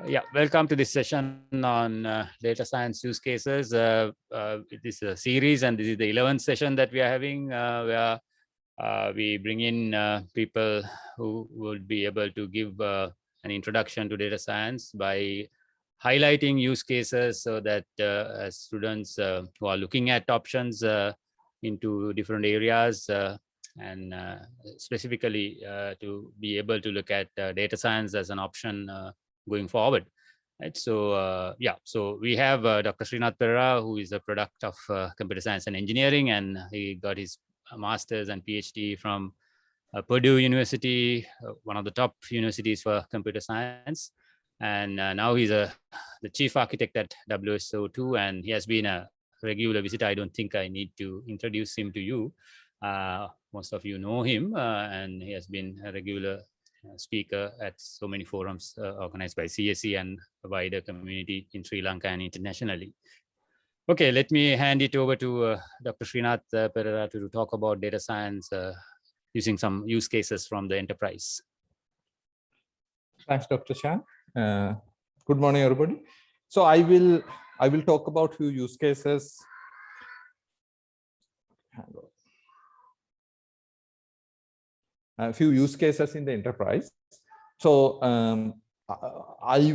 Yeah, welcome to this session on data science use cases. This is a series, and this is the 11th session that we are having, where we bring in people who would be able to give an introduction to data science by highlighting use cases, so that as students who are looking at options into different areas, and specifically to be able to look at data science as an option going forward. Right. So so we have Dr. Srinath Perera, who is a product of computer science and engineering, and he got his master's and PhD from Purdue University, one of the top universities for computer science. And now he's the chief architect at WSO2, and he has been a regular visitor. I don't think I need to introduce him to you. Most of you know him, and he has been a regular speaker at so many forums organized by CSE and a wider community in Sri Lanka and internationally. Okay, let me hand it over to Dr. Srinath Perera to talk about data science using some use cases from the enterprise. Thanks, Dr. Chan. Good morning, everybody. So I will talk about few use cases. A few use cases in the enterprise. So I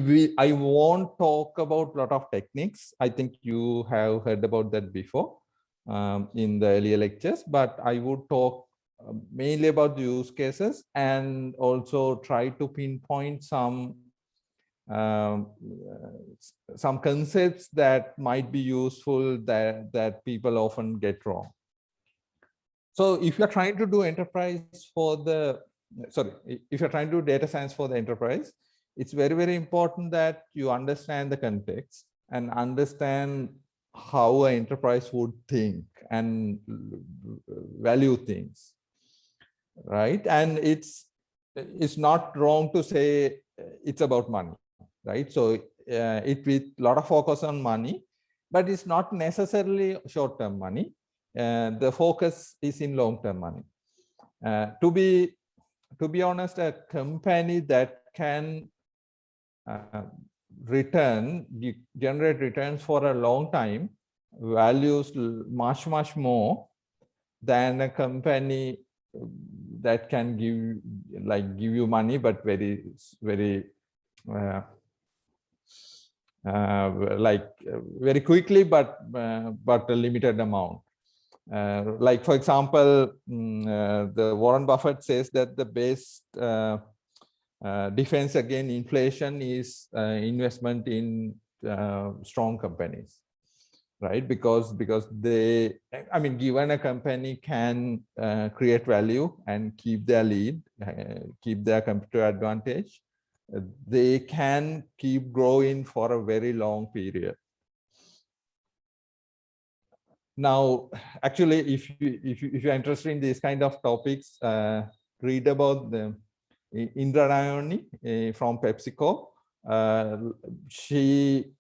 won't talk about a lot of techniques. I think you have heard about that before in the earlier lectures, but I would talk mainly about the use cases and also try to pinpoint some concepts that might be useful that people often get wrong. So if you're trying to do if you're trying to do data science for the enterprise, it's very, very important that you understand the context and understand how an enterprise would think and value things, right? And it's not wrong to say it's about money, right? So it with a lot of focus on money, but it's not necessarily short-term money. The focus is in long-term money. To be honest, a company that can generate returns for a long time values much more than a company that can give you money, but very very quickly, but a limited amount. Like, for example, the Warren Buffett says that the best defense against inflation is investment in strong companies, right? Because they, I mean, given a company can create value and keep their lead, keep their competitive advantage, they can keep growing for a very long period. Now, actually, if you're interested in these kind of topics, read about the Indra Nayoni from PepsiCo. She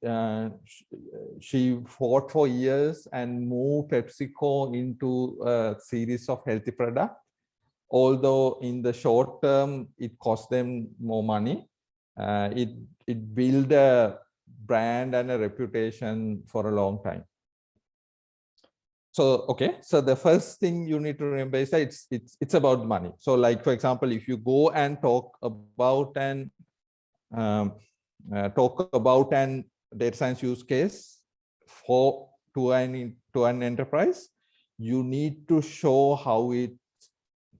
fought for years and moved PepsiCo into a series of healthy products. Although in the short term it cost them more money, it built a brand and a reputation for a long time. So, okay, so the first thing you need to remember is that it's about money. So, like, for example, if you go and talk about an data science use case to an enterprise, you need to show how it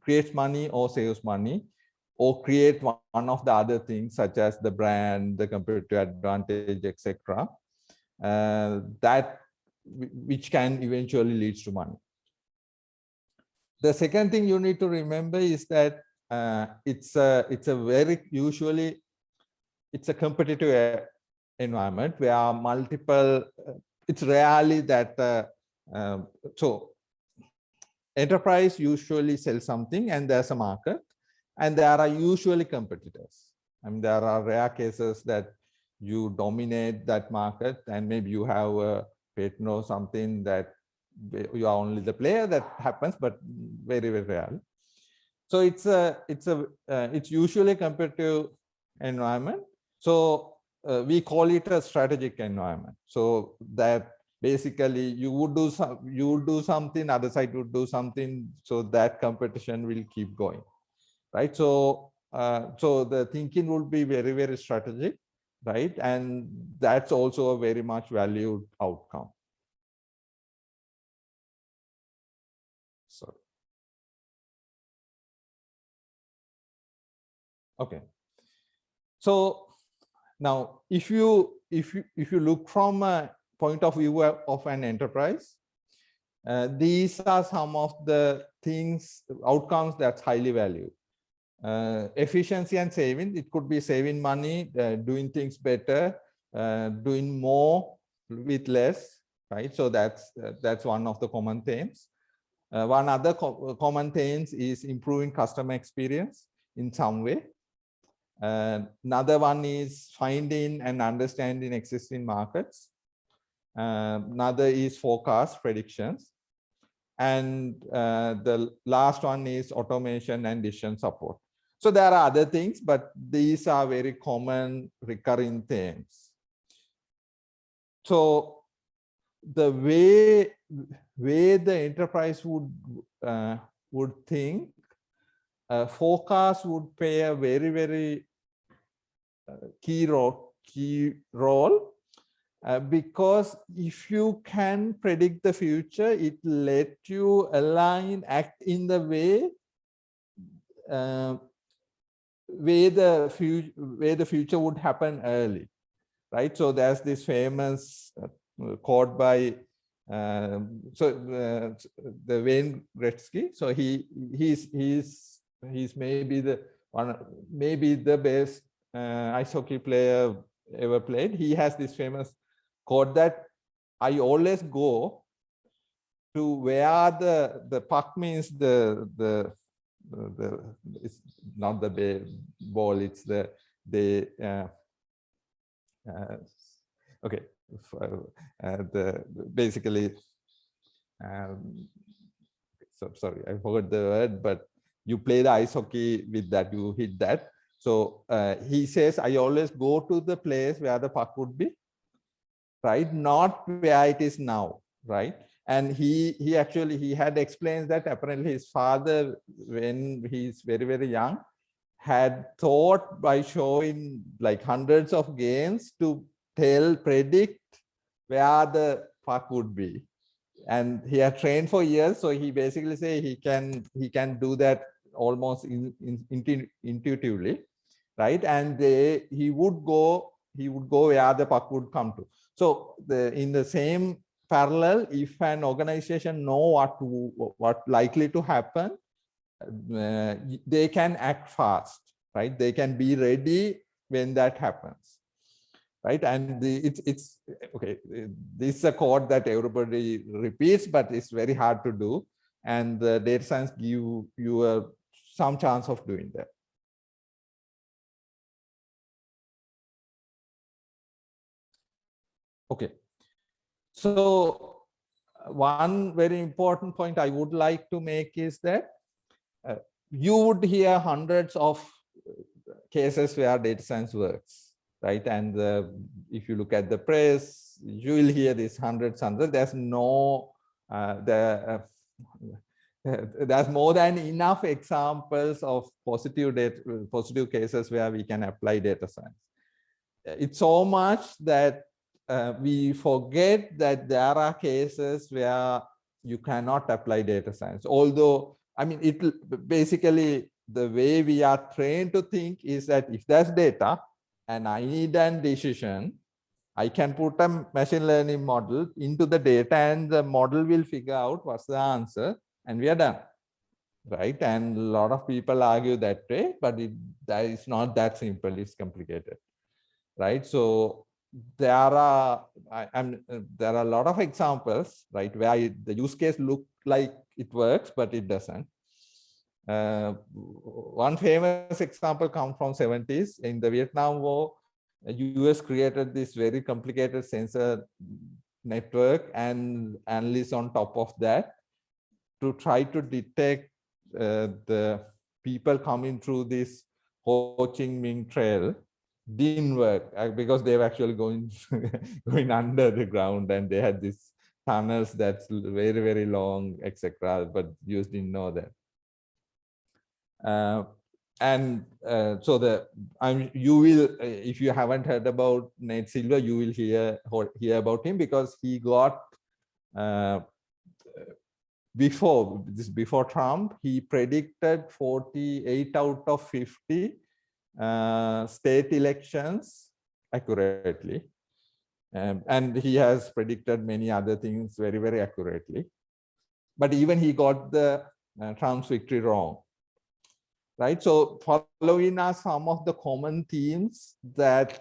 creates money or saves money, or create one of the other things such as the brand, the competitive advantage, etc. Which can eventually lead to money. The second thing you need to remember is that it's a competitive environment where multiple. It's rarely that so enterprise usually sells something and there's a market, and there are usually competitors. I mean, there are rare cases that you dominate that market and maybe you have a patent or something that you are only the player. That happens, but very, very rare. So it's usually a competitive environment. So we call it a strategic environment. So that basically you would do something, other side would do something, so that competition will keep going, right? So so the thinking would be very, very strategic, right? And that's also a very much valued outcome. So okay, so now if you look from a point of view of an enterprise, these are some of the things, outcomes that's highly valued. Efficiency and saving. It could be saving money, doing things better, doing more with less, right? So that's one of the common themes. One other common themes is improving customer experience in some way. Another one is finding and understanding existing markets. Another is forecast predictions. And the last one is automation and decision support. So there are other things, but these are very common recurring themes. So the way the enterprise would think, forecast would play a very, very key role. Because if you can predict the future, it let you align, act in the way where the future would happen early, right? So there's this famous quote by the Wayne Gretzky. So he's maybe the best ice hockey player ever played. He has this famous quote that I always go to where the puck means it's not the ball, it's okay, basically so sorry, I forgot the word, but you play the ice hockey with that, you hit that. So he says, I always go to the place where the puck would be, right? Not where it is now, right? And he actually had explained that apparently his father, when he's very, very young, had thought by showing like hundreds of games to predict where the puck would be. And he had trained for years, so he basically say he can do that almost intuitively, right? And he would go where the puck would come to. So in the same parallel, if an organization know what likely to happen, they can act fast, right? They can be ready when that happens, right? And it's okay. This is a code that everybody repeats, but it's very hard to do. And the data science give you some chance of doing that. Okay. So one very important point I would like to make is that you would hear hundreds of cases where data science works, right? And if you look at the press, you will hear these hundreds. There's no, there's more than enough examples of positive cases where we can apply data science. It's so much that we forget that there are cases where you cannot apply data science. Although, I mean, it basically, the way we are trained to think is that if there's data and I need a decision, I can put a machine learning model into the data and the model will figure out what's the answer and we are done, right? And a lot of people argue that way, but that is not that simple, it's complicated, right? So there are a lot of examples, right, where the use case look like it works, but it doesn't. One famous example comes from 70s. In the Vietnam War, the US created this very complicated sensor network and analysts on top of that to try to detect the people coming through this Ho Chi Minh Trail, didn't work because they were actually going going under the ground, and they had these tunnels that's very, very long, etc. But you didn't know that. So you will, if you haven't heard about Nate Silver, you will hear about him, because he got before Trump, he predicted 48 out of 50 state elections accurately. And he has predicted many other things very, very accurately. But even he got the Trump's victory wrong. Right. So following are some of the common themes that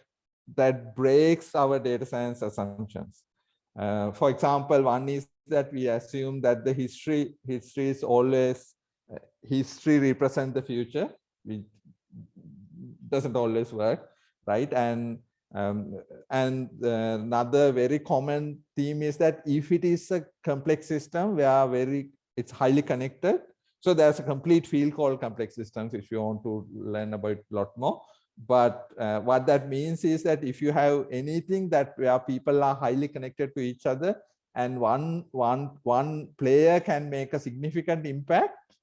breaks our data science assumptions. For example, one is that we assume that the history is always history represents the future, which doesn't always work, right? And another very common theme is that if it is a complex system where it's highly connected, so there's a complete field called complex systems if you want to learn about it a lot more. But what that means is that if you have anything where people are highly connected to each other, and one player can make a significant impact,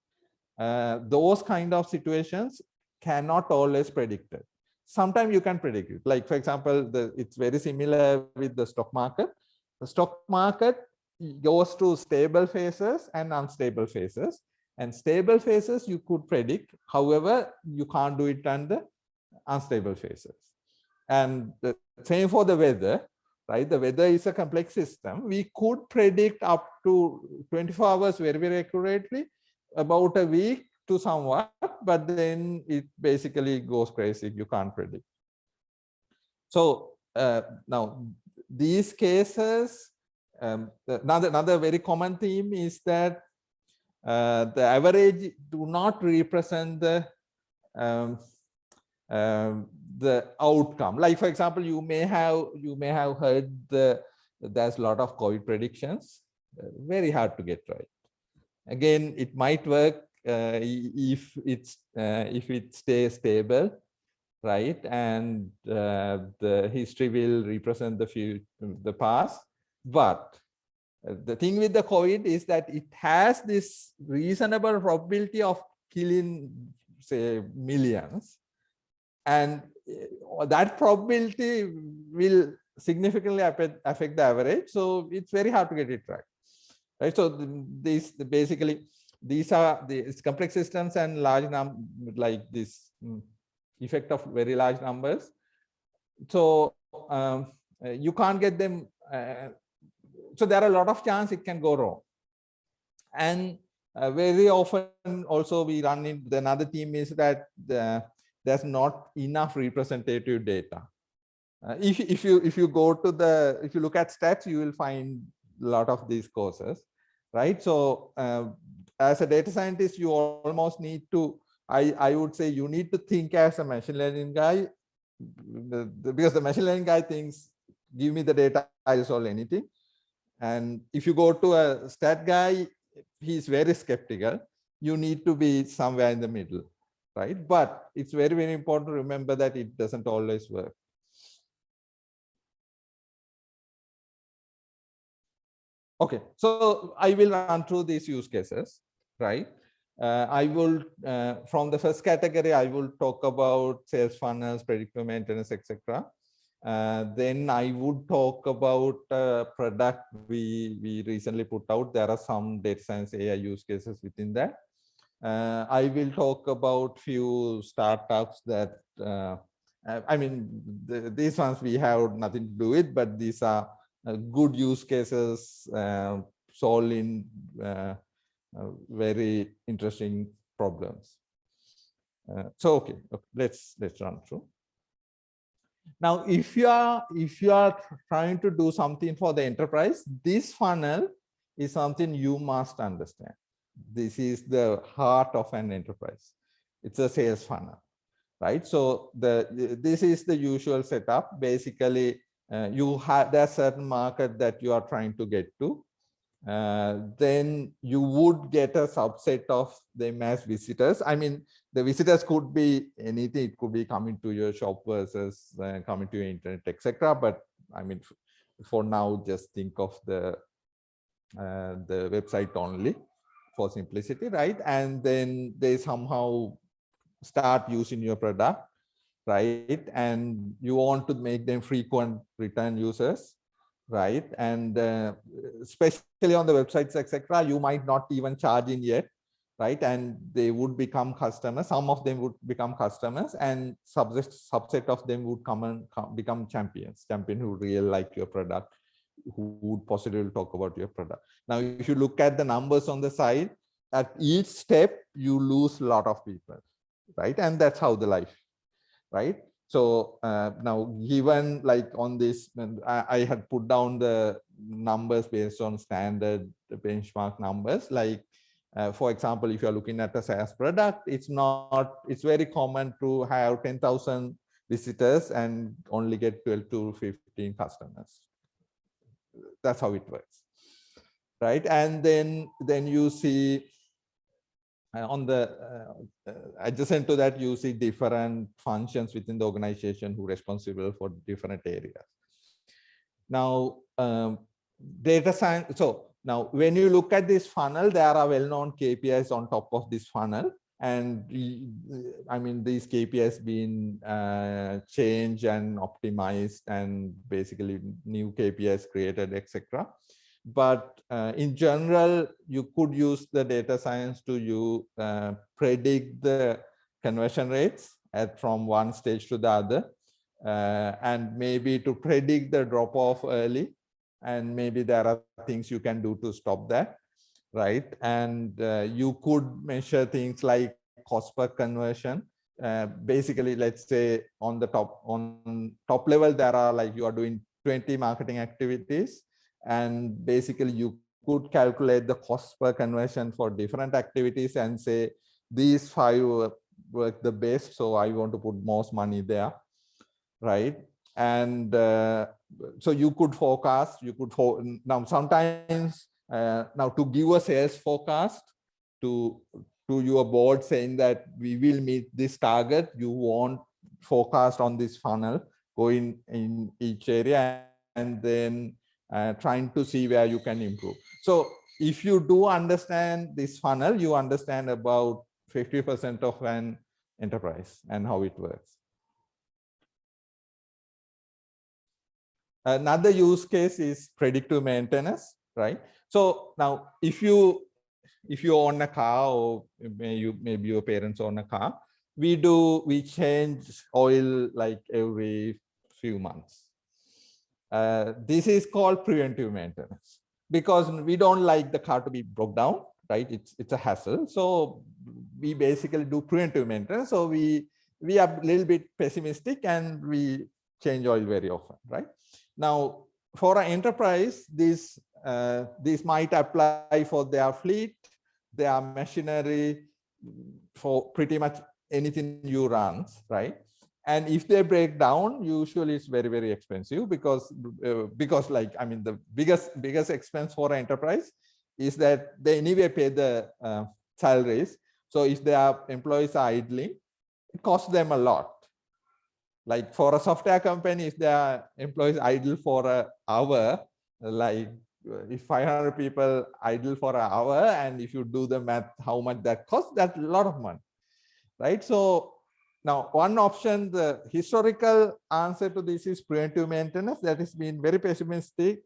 those kind of situations cannot always predict it. Sometimes you can predict it. Like, for example, it's very similar with the stock market. The stock market goes to stable phases and unstable phases. And stable phases you could predict. However, you can't do it under unstable phases. And the same for the weather, right? The weather is a complex system. We could predict up to 24 hours very, very accurately, about a week to somewhat, but then it basically goes crazy. You can't predict. So now these cases, another very common theme is that the average do not represent the outcome. Like, for example, you may have heard there's a lot of COVID predictions. Very hard to get right. Again, it might work if it stays stable, right? And the history will represent the past. But the thing with the COVID is that it has this reasonable probability of killing, say, millions. And that probability will significantly affect the average. So it's very hard to get it right. Right. So these are the complex systems and large like this effect of very large numbers. So you can't get them. So there are a lot of chance it can go wrong. And very often also we run into another theme is that there's not enough representative data. If you look at stats, you will find a lot of these causes, right? So as a data scientist, you almost need to, I would say you need to think as a machine learning guy, because the machine learning guy thinks, give me the data, I'll solve anything. And if you go to a stat guy, he's very skeptical. You need to be somewhere in the middle, right? But it's very, very important to remember that it doesn't always work. Okay, so I will run through these use cases, right? I will, from the first category, I will talk about sales funnels, predictive maintenance, etc. Then I would talk about a product we recently put out. There are some data science AI use cases within that. I will talk about few startups that, I mean, these ones we have nothing to do with, but these are good use cases solving very interesting problems. So okay, let's run through. Now, if you are trying to do something for the enterprise, this funnel is something you must understand. This is the heart of an enterprise. It's a sales funnel, right? So this is the usual setup. Basically, there's certain market that you are trying to get to. then you would get a subset of them as visitors. I mean, the visitors could be anything. It could be coming to your shop versus coming to your internet, etc. But I mean, for now, just think of the website only for simplicity, right? And then they somehow start using your product, right? And you want to make them frequent return users, right? And especially on the websites, etc., you might not even charge in yet, right? And they would become customers. Some of them would become customers, and subset of them would come and become champions who really like your product, who would positively talk about your product. Now, if you look at the numbers on the side, at each step, you lose a lot of people, right? And that's how the life, right? So now, given like on this, I had put down the numbers based on standard benchmark numbers. Like, for example, if you're looking at a SaaS product, it's very common to have 10,000 visitors and only get 12 to 15 customers. That's how it works, right? And then you see on the adjacent to that, you see different functions within the organization who are responsible for different areas. Now, data science. So now, when you look at this funnel, there are well-known KPIs on top of this funnel. And I mean, these KPIs being changed and optimized, and basically new KPIs created, etc. But in general, you could use the data science to predict the conversion rates from one stage to the other, and maybe to predict the drop off early. And maybe there are things you can do to stop that, right? And you could measure things like cost per conversion. Basically, let's say on top level, there are like you are doing 20 marketing activities, and basically you could calculate the cost per conversion for different activities and say these 5 work the best, so I want to put most money there, right? And so you could forecast. Now sometimes now to give a sales forecast to your board saying that we will meet this target, you want forecast on this funnel going in each area, and then trying to see where you can improve. So if you do understand this funnel, you understand about 50% of an enterprise and how it works. Another use case is predictive maintenance, right? So now, if you own a car, or maybe your parents own a car, we change oil like every few months. This is called preventive maintenance, because we don't like the car to be broke down, right? It's a hassle. So we basically do preventive maintenance. So we are a little bit pessimistic, and we change oil very often, right? Now, for an enterprise, this might apply for their fleet, their machinery, for pretty much anything you run, right? And if they break down, usually it's very, very expensive, because like, I mean, the biggest expense for an enterprise is that they anyway pay the salaries. So if their employees are idling, it costs them a lot. Like for a software company, if their employees idle for an hour, like if 500 people idle for an hour, and if you do the math, how much that costs, that's a lot of money, right? So now, one option, the historical answer to this is preventive maintenance. That has been very pessimistic,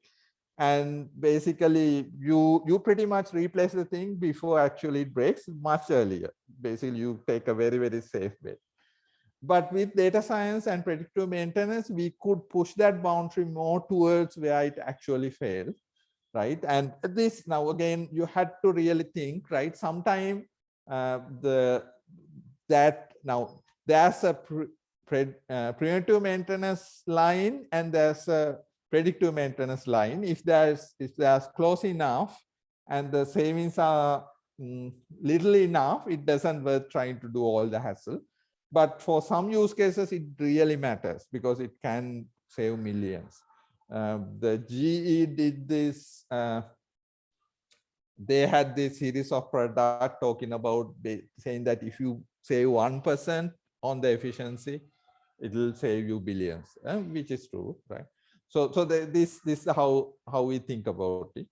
and basically you pretty much replace the thing before actually it breaks much earlier. Basically, you take a very, very safe bet. But with data science and predictive maintenance, we could push that boundary more towards where it actually fails, right? And this, now again, you had to really think, right? Sometime there's a preventive maintenance line, and there's a predictive maintenance line. If there's close enough and the savings are little enough, it doesn't worth trying to do all the hassle. But for some use cases, it really matters, because it can save millions. The GE did this they had this series of product talking about saying that if you save 1% on the efficiency, it will save you billions, which is true, right? So this is how we think about it.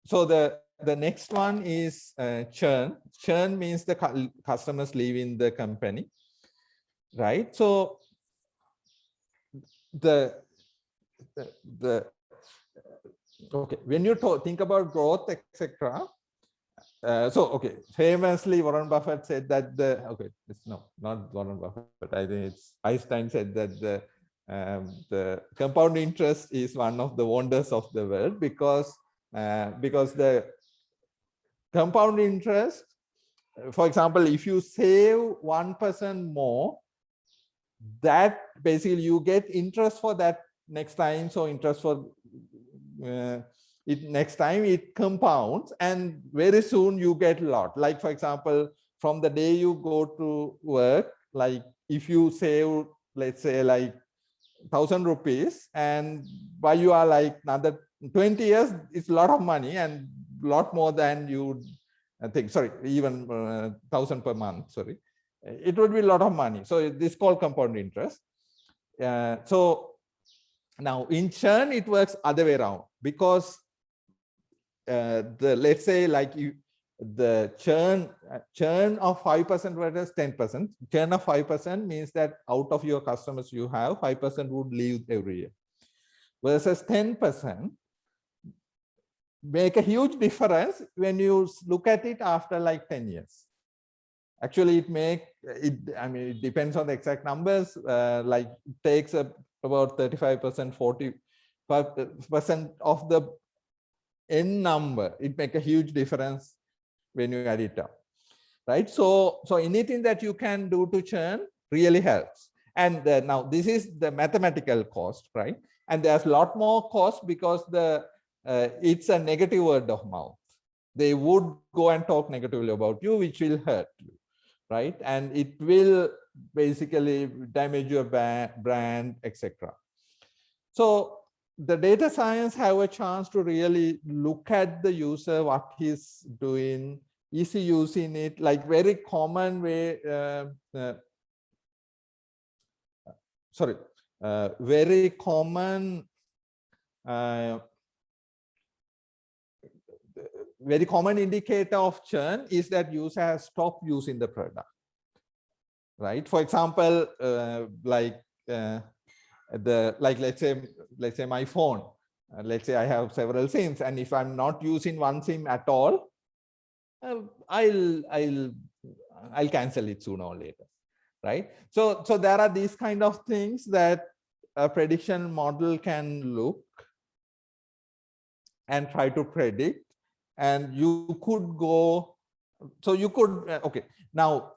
So the next one is churn. Churn means the customers leaving the company, right? So okay, when you think about growth, etc. So okay, famously Warren Buffett said that it's not Warren Buffett. I think it's Einstein said that the compound interest is one of the wonders of the world because the compound interest, for example, if you save 1% more, that basically you get interest for that next time. So interest for it next time it compounds, and very soon you get a lot. Like for example, from the day you go to work, like if you save, let's say like 1,000 rupees, and while you are like another 20 years, it's a lot of money and a lot more than you think. Sorry, even 1,000 per month. Sorry, it would be a lot of money. So this is called compound interest. So now in churn, it works other way around, because let's say like the churn of 5% versus 10%. Churn of 5% means that out of your customers you have, 5% would leave every year, versus 10% make a huge difference when you look at it after like 10 years. Actually, it depends on the exact numbers. Like it takes about 35%, 40% of the end number. It makes a huge difference when you add it up, right? So anything that you can do to churn really helps. And now this is the mathematical cost, right? And there's a lot more cost because it's a negative word of mouth. They would go and talk negatively about you, which will hurt you, right? And it will basically damage your brand, etc. So the data science have a chance to really look at the user, what he's doing, is he using it, like very common way, very common indicator of churn is that user has stopped using the product, right? For example, let's say my phone, let's say I have several SIMs, and if I'm not using one SIM at all, I'll cancel it sooner or later, right? So there are these kind of things that a prediction model can look and try to predict, and you could go. So you could okay. Now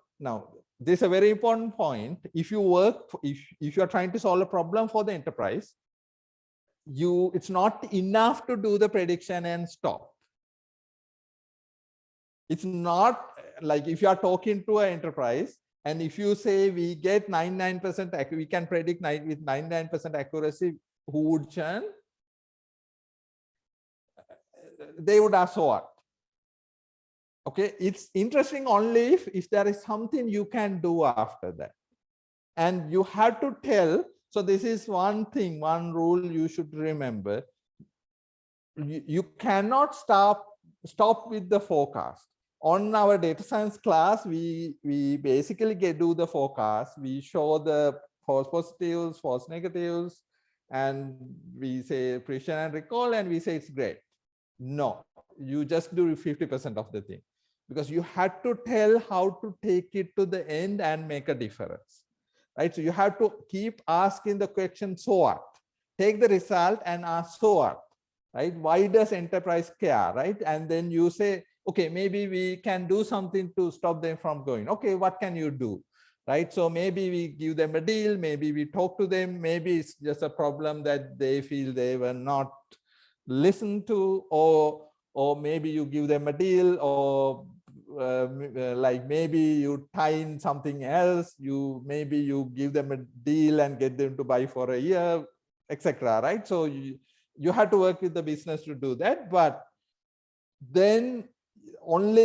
this is a very important point. If you work, if you are trying to solve a problem for the enterprise, it's not enough to do the prediction and stop. It's not like if you are talking to an enterprise and if you say we get 99%, we can predict with 99% accuracy who would churn, they would ask, so what? Okay, it's interesting only if there is something you can do after that. And you have to tell, so this is one thing, one rule you should remember. You cannot stop with the forecast. On our data science class, we basically do the forecast. We show the false positives, false negatives, and we say precision and recall, and we say it's great. No, you just do 50% of the thing, because you had to tell how to take it to the end and make a difference, right? So you have to keep asking the question, so what? Take the result and ask, so what, right? Why does enterprise care, right? And then you say, okay, maybe we can do something to stop them from going. Okay, what can you do, right? So maybe we give them a deal, maybe we talk to them, maybe it's just a problem that they feel they were not listened to, or maybe you give them a deal, or like maybe you tie in something else, maybe you give them a deal and get them to buy for a year, etc., right? So you have to work with the business to do that, but then only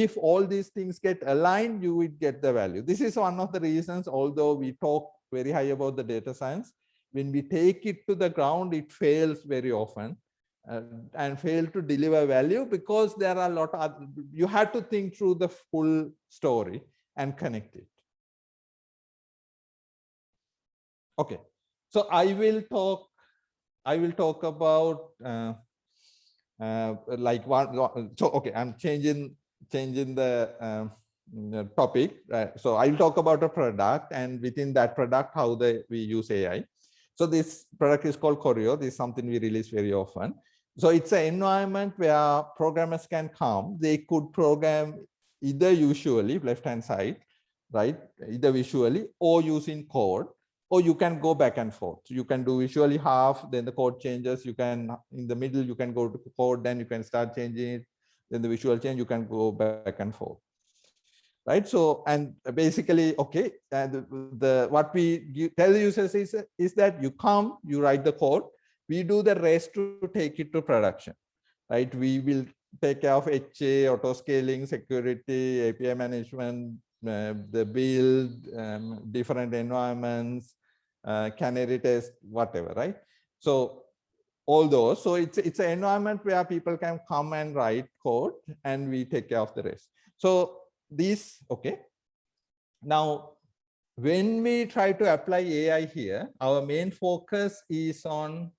if all these things get aligned, you would get the value. This is one of the reasons, although we talk very high about the data science, when we take it to the ground, it fails very often and fail to deliver value, because there are a lot of you have to think through the full story and connect it. Okay, so I will talk about like one. So okay, I'm changing the topic. So I'll talk about a product, and within that product, how we use AI. So this product is called Choreo. This is something we release very often. So it's an environment where programmers can come. They could program either usually left-hand side, right? Either visually or using code, or you can go back and forth. You can do visually half, then the code changes. You can, in the middle, you can go to code, then you can start changing it. Then the visual change, you can go back and forth. Right. So, and basically, okay, what we tell users is that you come, you write the code, we do the rest to take it to production. Right. We will take care of HA, auto scaling, security, API management, the build, different environments, canary test, whatever. Right. So all those. So it's an environment where people can come and write code, and we take care of the rest. So these, okay. Now, when we try to apply AI here, our main focus is on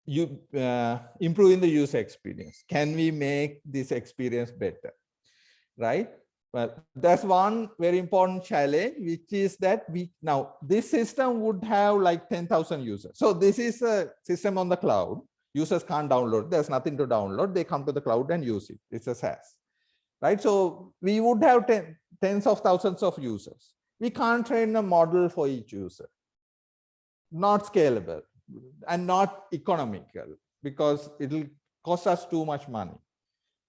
improving the user experience. Can we make this experience better, right? But that's one very important challenge, which is that now this system would have like 10,000 users. So this is a system on the cloud. Users can't download. There's nothing to download. They come to the cloud and use it. It's a SaaS. Right, so we would have tens of thousands of users. We can't train a model for each user. Not scalable and not economical, because it'll cost us too much money.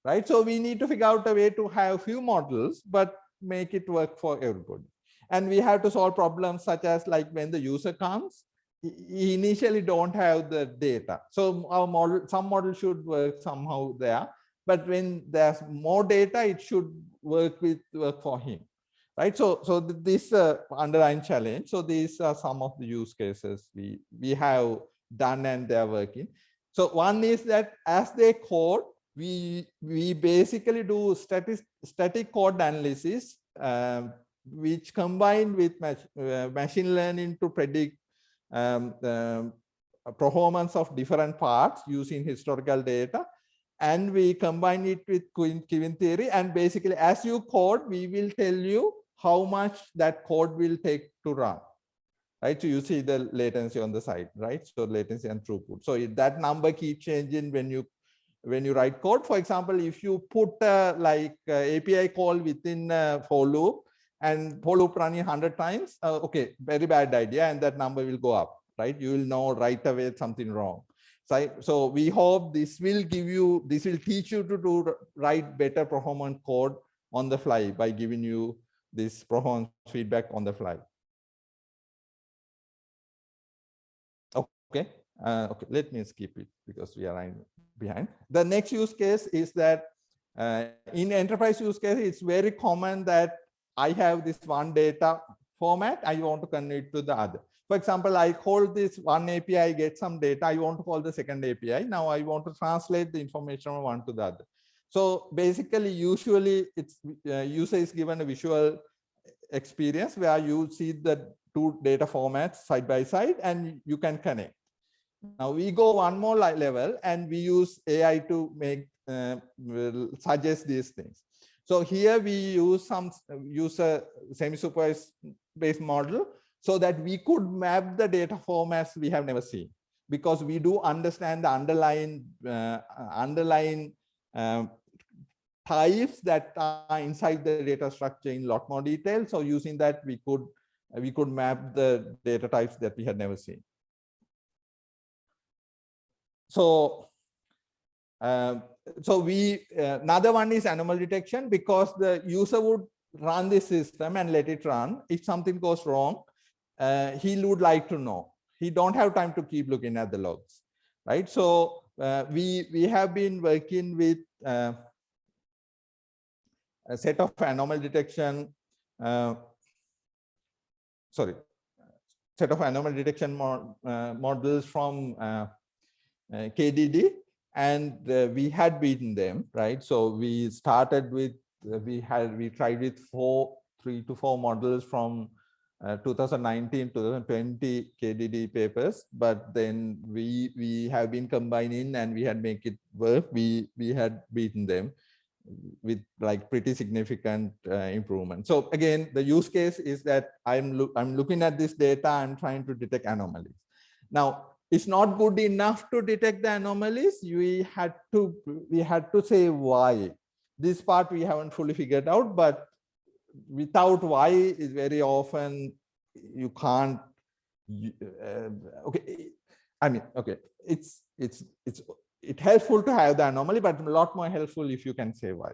Right, so we need to figure out a way to have few models, but make it work for everybody. And we have to solve problems such as, like, when the user comes, he initially don't have the data. So our model, some model should work somehow there. But when there's more data, it should work for him, right? So this underlying challenge. So these are some of the use cases we have done, and they're working. So one is that as they code, we basically do static code analysis, which combined with machine learning to predict performance of different parts using historical data. And we combine it with Queen theory. And basically, as you code, we will tell you how much that code will take to run. Right. So you see the latency on the side, right? So latency and throughput. So that number keeps changing when you write code. For example, if you put API call within for loop, and for loop running 100 times, okay, very bad idea, and that number will go up, right? You will know right away something wrong. So we hope this will teach you to write better performance code on the fly by giving you this performance feedback on the fly. Okay, okay, let me skip it because we are running behind. The next use case is that in enterprise use case, it's very common that I have this one data format, I want to convert it to the other. For example, I call this one API, get some data. I want to call the second API. Now I want to translate the information from one to the other. So basically, usually it's user is given a visual experience where you see the two data formats side by side, and you can connect. Now we go one more level, and we use AI to make suggest these things. So here we use a semi-supervised based model, so that we could map the data formats we have never seen, because we do understand the underlying types that are inside the data structure in a lot more detail. So using that, we could map the data types that we had never seen. So another one is anomaly detection, because the user would run this system and let it run. If something goes wrong, he would like to know. he don't have time to keep looking at the logs, right? So we have been working with a set of anomaly detection, set of anomaly detection models from KDD, and we had beaten them, right? So we started with we tried with 3 to 4 models from 2019 2020 KDD papers, but then we have been combining and we had make it work. We had beaten them with like pretty significant improvement. So again, the use case is that I'm looking at this data, I'm trying to detect anomalies. Now, it's not good enough to detect the anomalies. We had to say why. This part we haven't fully figured out, but without why is very often you can't. Okay, I mean, okay, it's helpful to have the anomaly, but a lot more helpful if you can say why.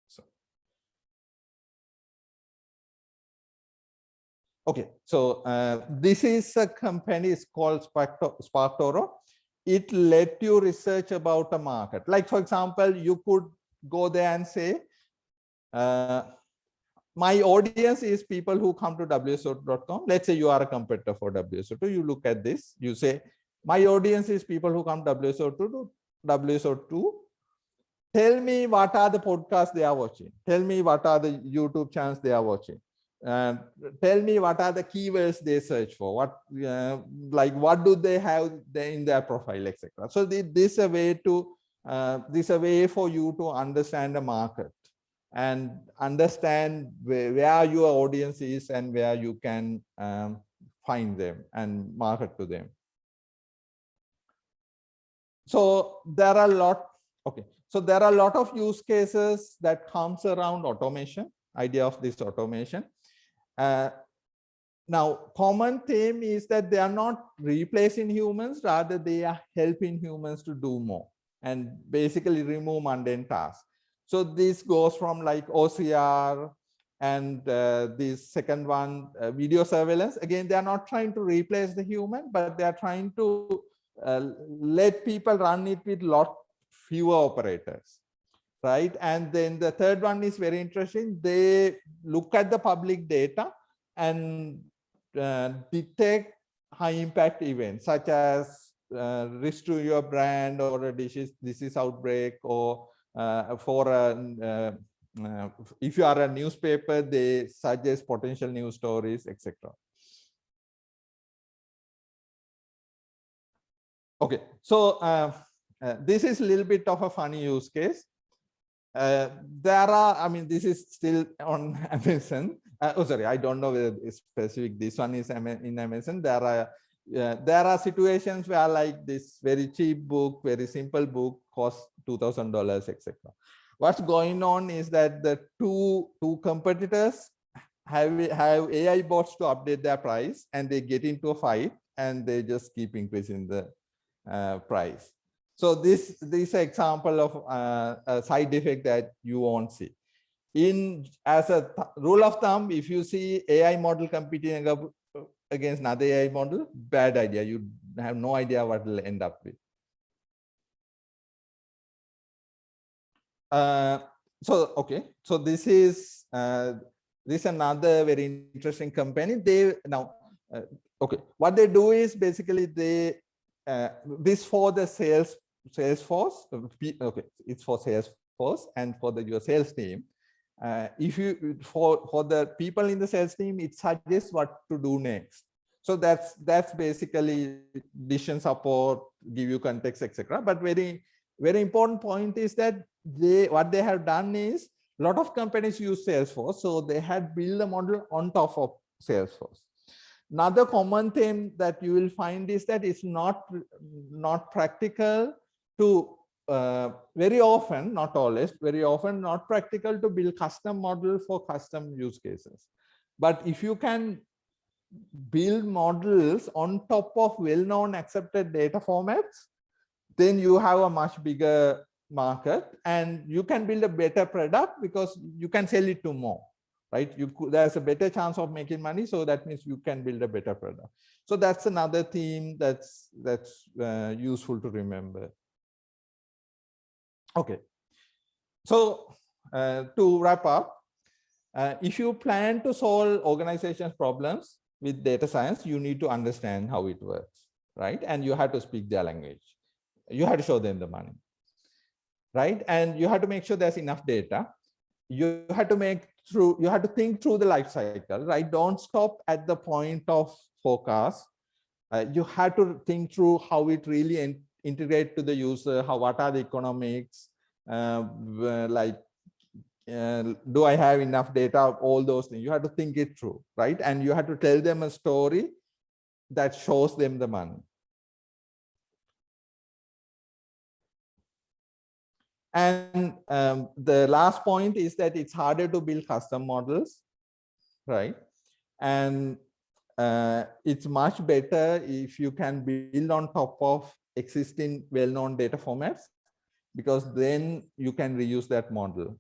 So, okay, so this is a company, it's called SparkToro. It let you research about a market. Like, for example, you could go there and say, my audience is people who come to WSO2.com. Let's say you are a competitor for WSO2. You look at this, you say, my audience is people who come to WSO2. Tell me what are the podcasts they are watching. Tell me what are the YouTube channels they are watching. Tell me what are the keywords they search for. What do they have in their profile, etc. So this is a way to this is a way for you to understand the market and understand where your audience is and where you can find them and market to them. So there are a lot. Okay, so there are a lot of use cases that comes around automation, idea of this automation. Now, common theme is that they are not replacing humans, rather they are helping humans to do more and basically remove mundane tasks. So this goes from like OCR and this second one, video surveillance. Again, they are not trying to replace the human, but they are trying to let people run it with lot fewer operators, right? And then the third one is very interesting. They look at the public data and detect high impact events such as risk to your brand or a disease outbreak, or if you are a newspaper, they suggest potential news stories, etc. Okay, so this is a little bit of a funny use case. There are, I mean, this is still on Amazon. Oh, sorry, I don't know whether it's specific. This one is in Amazon. There are situations where like this very cheap book, very simple book costs $2,000, etc. What's going on is that the two competitors have AI bots to update their price, and they get into a fight, and they just keep increasing the price. So this is an example of a side effect that you won't see. As a rule of thumb, if you see AI model competing against another AI model, bad idea. You have no idea what will end up with. Okay, so this is another very interesting company. Okay, what they do is basically they this for the Salesforce. Okay, it's for Salesforce and for your sales team. If you for the people in the sales team, it suggests what to do next. So that's basically decision support, give you context, etc. But very important point is that what they have done is, a lot of companies use Salesforce, so they had built a model on top of Salesforce. Another common theme that you will find is that it's not practical to very often, not always, very often not practical to build custom model for custom use cases. But if you can build models on top of well-known accepted data formats, then you have a much bigger market and you can build a better product because you can sell it to more. right? There's a better chance of making money, so that means you can build a better product. So that's another theme that's useful to remember. Okay, so to wrap up, if you plan to solve organization's problems with data science, you need to understand how it works, right? And you have to speak their language. You have to show them the money, right? And you have to make sure there's enough data. You have to think through the life cycle, right? Don't stop at the point of forecast. You have to think through how it really integrate to the user. What are the economics? Do I have enough data? All those things. You have to think it through, right? And you have to tell them a story that shows them the money. And the last point is that it's harder to build custom models, right? And it's much better if you can build on top of existing well-known data formats, because then you can reuse that model.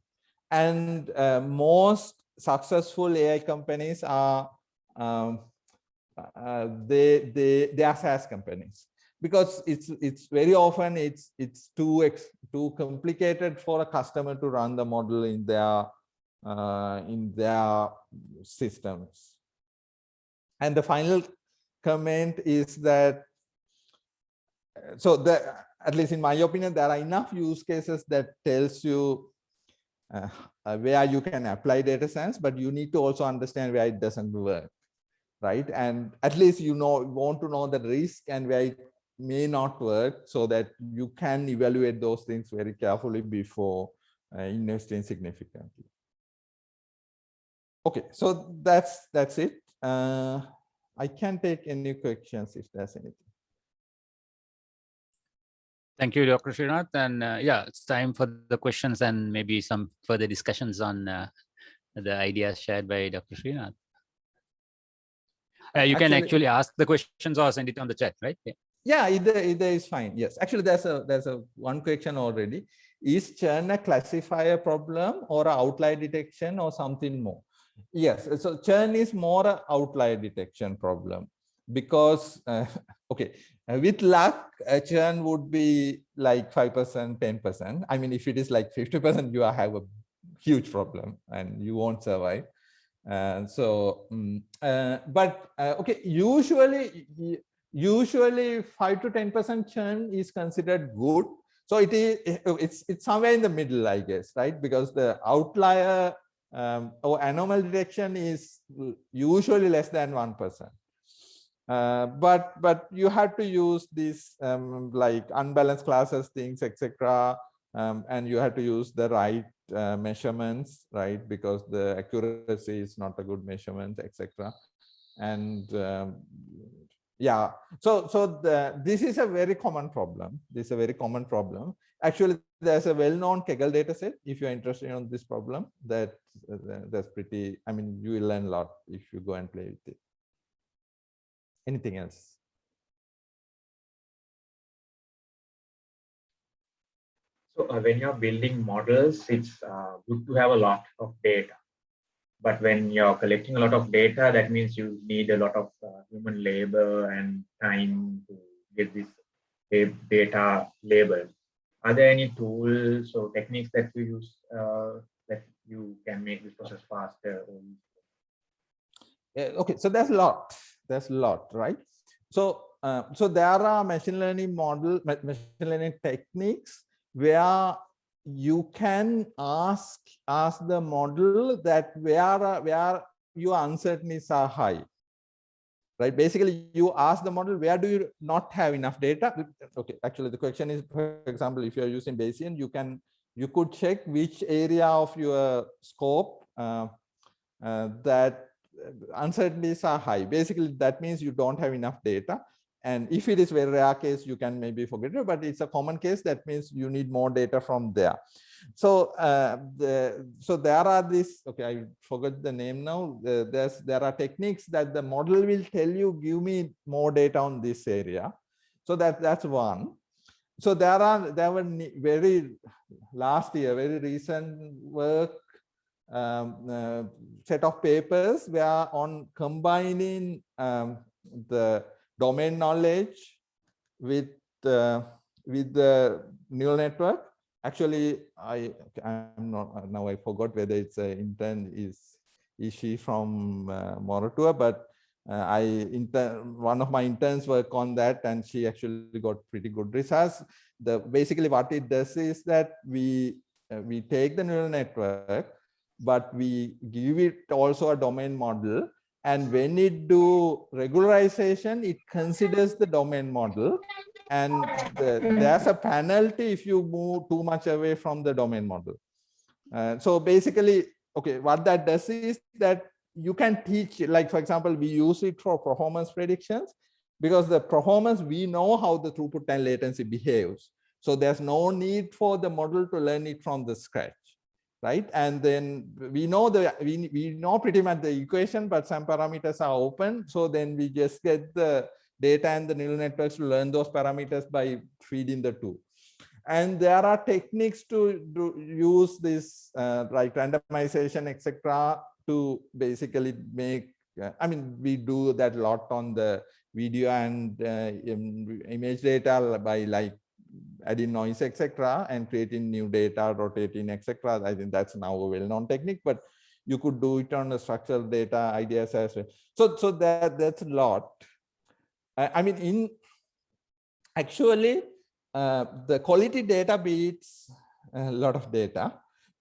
And most successful AI companies are they are SaaS companies, because it's very often it's too complicated for a customer to run the model in their systems. And the final comment is that, at least in my opinion, there are enough use cases that tells you where you can apply data science, but you need to also understand where it doesn't work, right? And at least want to know the risk and where it may not work, so that you can evaluate those things very carefully before investing significantly. Okay, so that's it. I can take any questions if there's anything. Thank you, Dr. Srinath. And yeah, it's time for the questions and maybe some further discussions on the ideas shared by Dr. Srinath. You can actually ask the questions or send it on the chat, right? Yeah, either is fine. Yes, actually, there's a one question already. Is churn a classifier problem or an outlier detection or something more? Yes, so churn is more an outlier detection problem, because okay, with luck, churn would be like 5%, 10%. I mean, if it is like 50%, you have a huge problem and you won't survive. But okay, usually 5 to 10% churn is considered good. So it's somewhere in the middle, I guess, right? Because the outlier or anomaly detection is usually less than 1%. But you have to use these like unbalanced classes, things, etc. And you have to use the right measurements, right? Because the accuracy is not a good measurement, etc. And yeah, so this is a very common problem. This is a very common problem. Actually, there's a well-known Kaggle dataset. If you're interested in this problem, that's pretty. I mean, you will learn a lot if you go and play with it. Anything else? So when you're building models, it's good to have a lot of data. But when you're collecting a lot of data, that means you need a lot of human labor and time to get this data labeled. Are there any tools or techniques that you use that you can make this process faster? Okay, so there's a lot. There's a lot, right? So so there are machine learning techniques where you can ask the model that where your uncertainties are high, right? Basically, you ask the model, where do you not have enough data? Okay, actually, the question is, for example, if you're using Bayesian, you could check which area of your scope that uncertainties are high. Basically, that means you don't have enough data. And if it is very rare case, you can maybe forget it, but it's a common case. That means you need more data from there. So so there are this, okay, I forgot the name now. There are techniques that the model will tell you, give me more data on this area. So that's one. So there were very last year, very recent work set of papers where on combining the domain knowledge with the neural network. Actually, I'm not now. I forgot whether it's an intern. Is she from Moratua? But one of my interns work on that, and she actually got pretty good results. Basically what it does is that we take the neural network, but we give it also a domain model. And when it do regularization, it considers the domain model. And there's a penalty if you move too much away from the domain model. So basically, okay, what that does is that you can teach, like, for example, we use it for performance predictions, because the performance, we know how the throughput and latency behaves. So there's no need for the model to learn it from the scratch, right? And then we know we know pretty much the equation, but some parameters are open. So then we just get the data and the neural networks to learn those parameters by feeding the two. And there are techniques to use this like randomization, etc., to basically make, I mean, we do that a lot on the video and image data by like adding noise, etc., and creating new data, rotating, etc. I think that's now a well-known technique, but you could do it on the structural data ideas as well. So that's a lot. I mean, actually, the quality data beats a lot of data,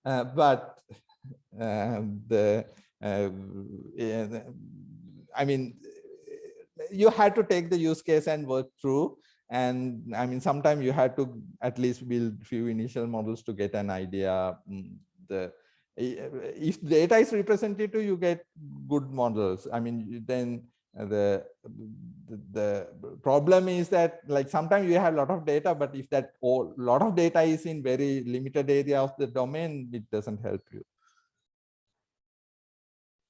but I mean, you had to take the use case and work through. And I mean, sometimes you had to at least build few initial models to get an idea. If data is representative, you get good models. I mean, then the problem is that, like, sometimes you have a lot of data, but if that lot of data is in very limited area of the domain, it doesn't help you.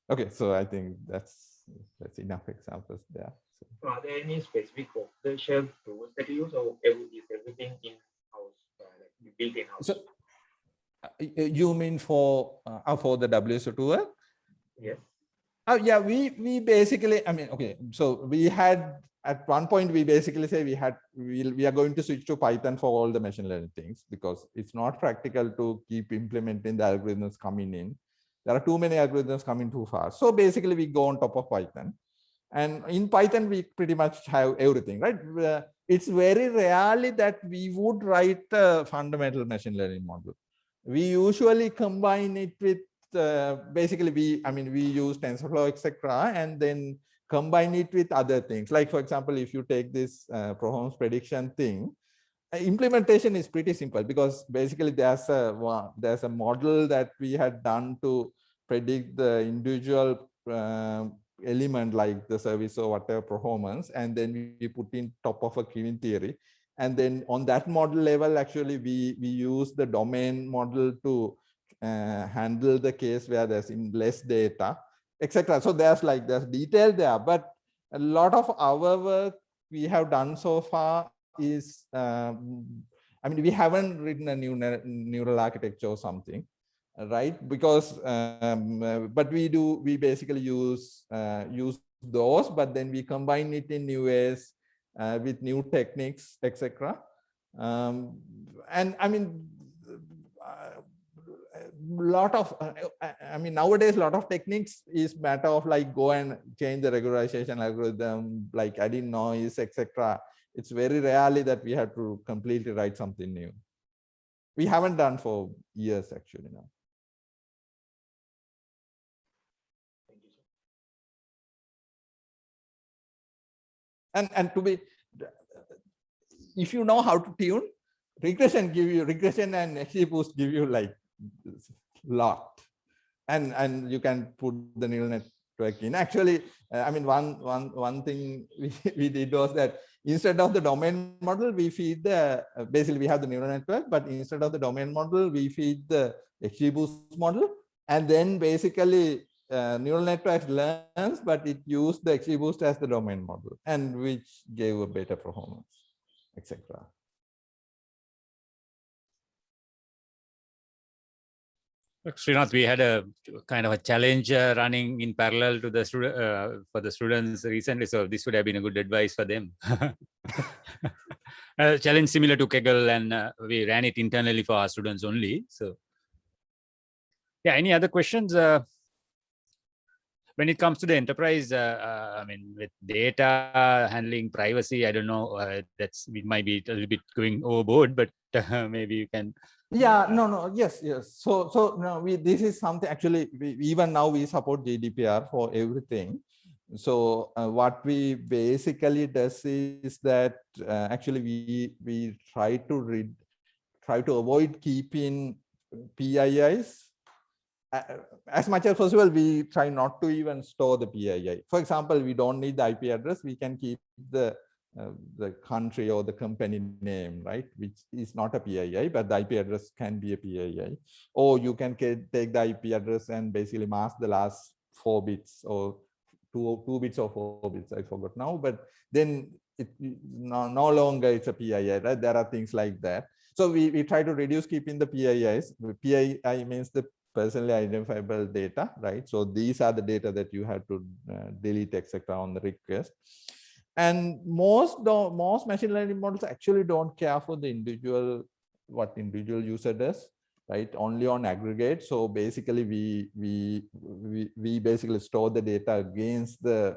Okay, so I think that's enough examples there. So are there any specific off-the-shelf tools that you use, or is everything in-house, like built in-house? So you mean for the WSO tool? Yes. Yeah, we basically, I mean, okay, so we had at one point, we basically say we are going to switch to Python for all the machine learning things, because it's not practical to keep implementing the algorithms coming in. There are too many algorithms coming too fast. So basically we go on top of Python, and in Python, we pretty much have everything, right? It's very rarely that we would write a fundamental machine learning model. We usually combine it with basically we use TensorFlow, etc., and then combine it with other things. Like, for example, if you take this performance prediction thing, implementation is pretty simple, because basically there's a model that we had done to predict the individual element, like the service or whatever performance, and then we put in top of a queuing theory. And then on that model level, actually we use the domain model to handle the case where there's less data, etc. So there's detail there, but a lot of our work we have done so far is I mean, we haven't written a new neural architecture or something, right? Because but we basically use those, but then we combine it in new ways with new techniques, etc. And I mean, lot of I mean, nowadays a lot of techniques is matter of like go and change the regularization algorithm, like adding noise, etc. It's very rarely that we have to completely write something new. We haven't done for years actually now. And to be, if you know how to tune, regression and XGBoost give you like lot, and you can put the neural network in. Actually, I mean, one thing we did was that instead of the domain model, we feed the basically we have the neural network, but instead of the domain model, we feed the XGBoost model, and then basically neural network learns, but it used the XGBoost as the domain model, and which gave a better performance, etc. Srinath, we had a kind of a challenge running in parallel to the for the students recently, so this would have been a good advice for them. A challenge similar to Kaggle, and we ran it internally for our students only. So, yeah, any other questions? When it comes to the enterprise, I mean, with data handling, privacy, I don't know, we might be a little bit going overboard, but maybe you can. Yeah, no, yes. So no, this is something actually, even now we support GDPR for everything. So what we basically does is that actually we try to avoid keeping PIIs. As much as possible, we try not to even store the PII. For example, we don't need the IP address. We can keep the country or the company name, right? Which is not a PII, but the IP address can be a PII. Or you can take the IP address and basically mask the last 4 bits or two bits or 4 bits. I forgot now, but then it no longer it's a PII, right? There are things like that. So we try to reduce keeping the PIIs. PII means the personally identifiable data, right? So these are the data that you have to delete, etc. on the request. And most machine learning models actually don't care for the what individual user does, right? Only on aggregate. So basically, we basically store the data against the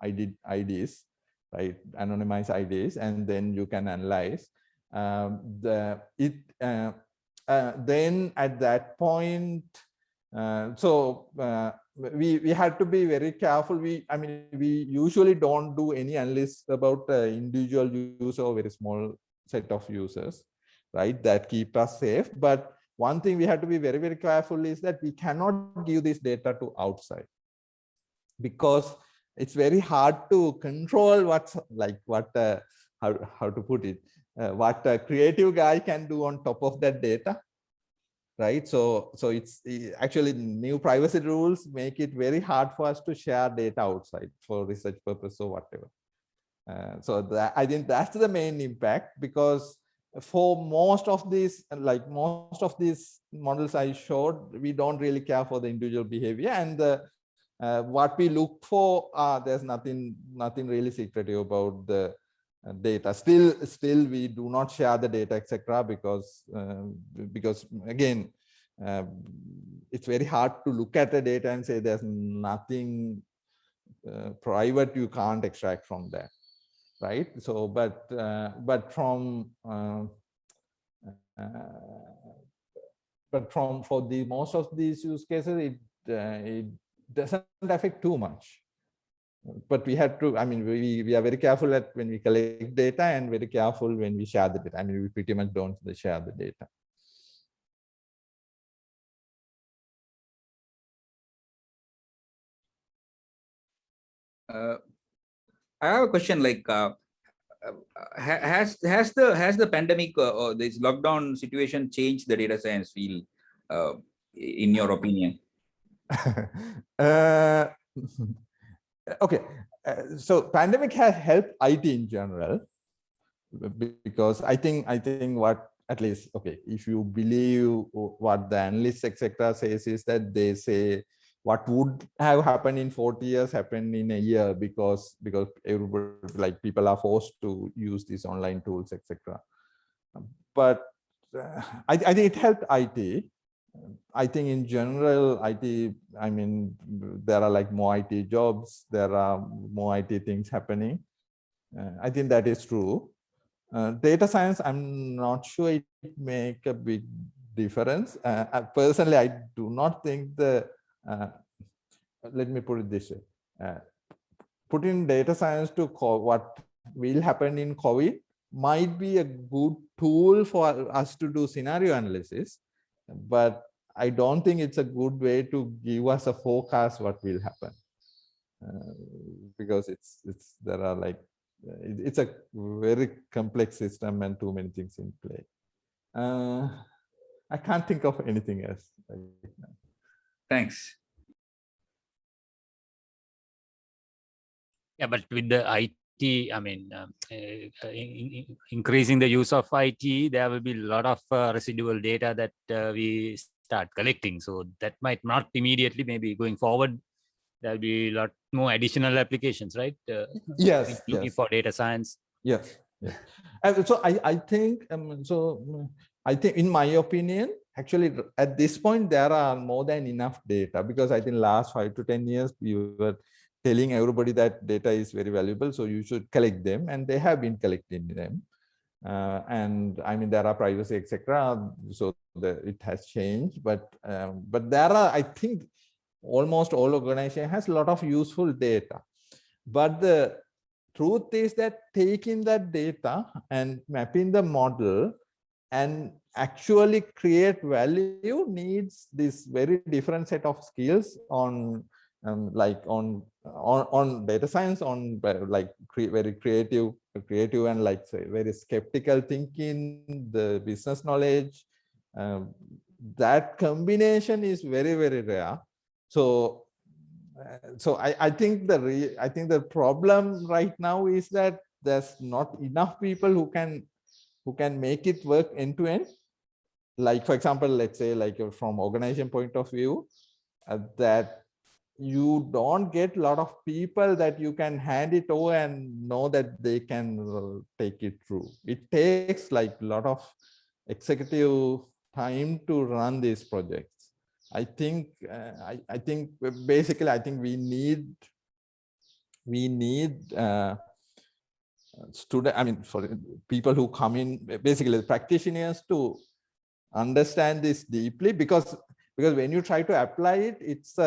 IDs, right? Anonymized IDs, and then you can analyze. Then at that point, we had to be very careful. We usually don't do any analysis about individual user or very small set of users, right? That keep us safe. But one thing we have to be very, very careful is that we cannot give this data to outside, because it's very hard to control how to put it, what a creative guy can do on top of that data, right? So it's actually new privacy rules make it very hard for us to share data outside for research purpose or whatever. I think that's the main impact, because for most of these models I showed, we don't really care for the individual behavior, and what we look for, there's nothing really secretive about the data. Still we do not share the data, etc., because again, it's very hard to look at the data and say there's nothing private you can't extract from that, right? So but for the most of these use cases, it doesn't affect too much. But we have to, we are very careful at when we collect data, and very careful when we share the data. We pretty much don't share the data. I have a question, like, has the pandemic or this lockdown situation changed the data science field, in your opinion? Okay, so pandemic has helped IT in general, because I think what, at least, okay, if you believe what the analysts, etc., says, is that they say what would have happened in 40 years happened in a year, because everybody, like, people are forced to use these online tools, etc. But I think it helped IT. I think in general, IT, there are like more IT jobs, there are more IT things happening. I think that is true. Data science, I'm not sure it make a big difference. Personally, I do not think let me put it this way. Putting data science to what will happen in COVID might be a good tool for us to do scenario analysis, but I don't think it's a good way to give us a forecast what will happen, because there are like, it's a very complex system and too many things in play. I can't think of anything else right now. Thanks. Yeah, but with the IT, increasing the use of IT, there will be a lot of residual data that we start collecting. So that might not immediately, maybe going forward, there'll be a lot more additional applications, right? Yes, Looking yes. for data science. Yes. Yes. And so I think I think in my opinion, actually at this point there are more than enough data, because I think last 5 to 10 years we were telling everybody that data is very valuable, so you should collect them, and they have been collecting them. And I mean there are privacy etc. So it has changed, but there are, I think almost all organization has a lot of useful data, but the truth is that taking that data and mapping the model and actually create value needs this very different set of skills on like on data science, on like very creative and like say very skeptical thinking, the business knowledge. That combination is very, very rare. So I think the problem right now is that there's not enough people who can make it work end to end. Like for example, let's say like from organization point of view, that you don't get a lot of people that you can hand it over and know that they can take it through. It takes like a lot of executive time to run these projects. I think I think basically I think we need student, I mean for people who come in, basically practitioners, to understand this deeply, because when you try to apply it, it's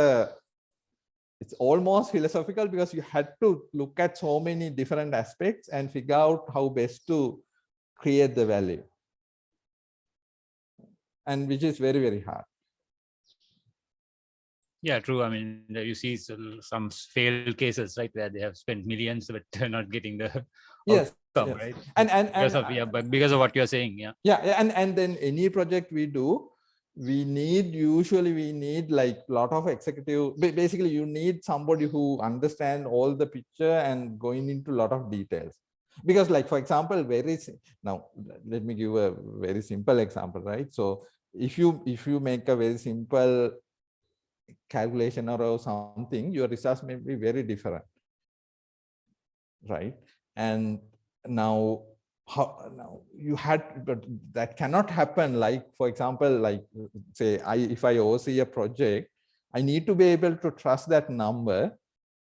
almost philosophical, because you had to look at so many different aspects and figure out how best to create the value, and which is very, very hard. Yeah, true. I mean, you see some failed cases, right, where they have spent millions but not getting the Yes, outcome, yes. right? And Because of what you're saying, yeah. Yeah, and then any project we do, usually we need like a lot of executive. Basically, you need somebody who understand all the picture and going into a lot of details. Because like for example, now let me give a very simple example, right? So if you make a very simple calculation or something, your results may be very different, right? And now you had, but that cannot happen. Like for example, like say if I oversee a project, I need to be able to trust that number.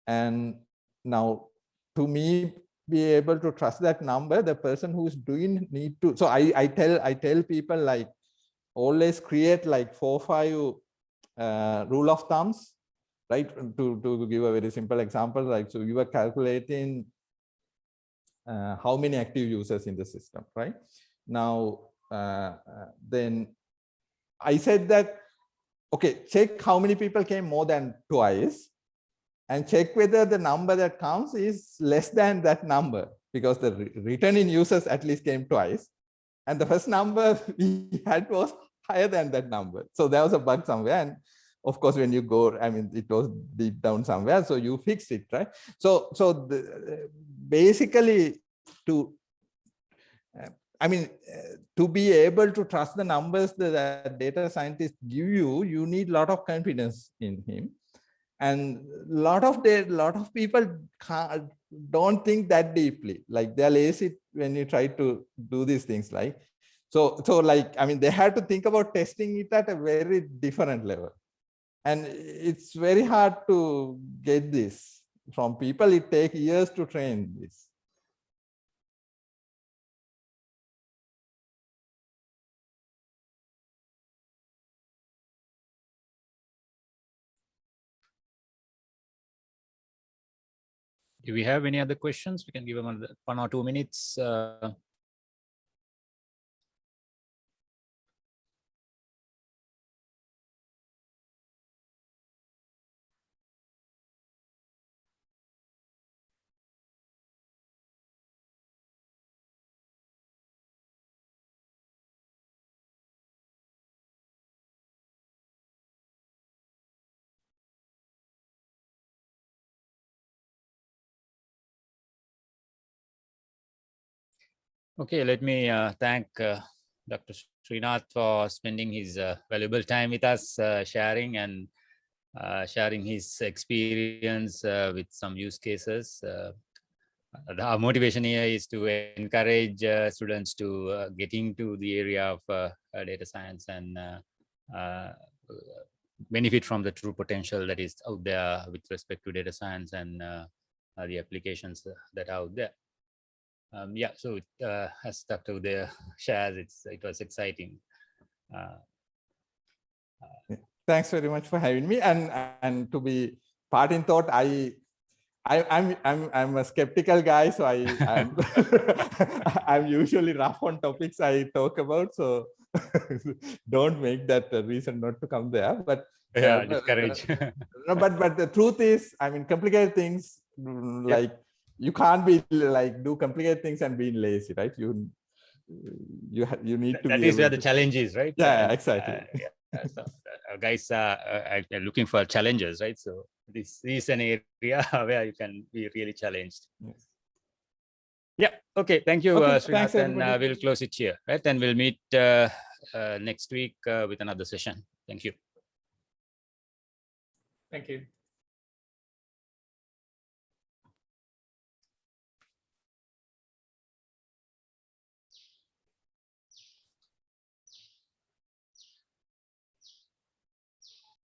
And now to me be able to trust that number, the person who's doing need to, so I tell people like always create like 4-5 rule of thumbs, right? To give a very simple example, like so you are calculating how many active users in the system, right? Now then I said that, okay, check how many people came more than twice, and check whether the number that counts is less than that number, because the returning users at least came twice, and the first number we had was higher than that number. So there was a bug somewhere, and of course when you go, I mean it was deep down somewhere, so you fix it, right? So basically to to be able to trust the numbers that data scientists give you, you need a lot of confidence in him. And a lot of people don't think that deeply, like they're lazy when you try to do these things, like so like I mean they have to think about testing it at a very different level, and it's very hard to get this from people. It takes years to train this. Do we have any other questions? We can give them 1 or 2 minutes. Okay, let me thank Dr. Srinath for spending his valuable time with us, sharing his experience with some use cases. Our motivation here is to encourage students to get into the area of data science and benefit from the true potential that is out there with respect to data science and the applications that are out there. Yeah, so as Dr. Uday shares, it was exciting. Thanks very much for having me. And to be part in thought, I'm a skeptical guy, so I'm I'm usually rough on topics I talk about. So don't make that a reason not to come there. But yeah, discourage. No, but the truth is, I mean, complicated things like you can't be like do complicated things and being lazy, right? You need to. That is where the challenge is, right? Yeah, exactly. So guys are looking for challenges, right? So this is an area where you can be really challenged. Yes. Yeah. Okay. Thank you, Okay, Srinath. thanks, And everybody. we'll close it here, right? And we'll meet next week with another session. Thank you. Thank you.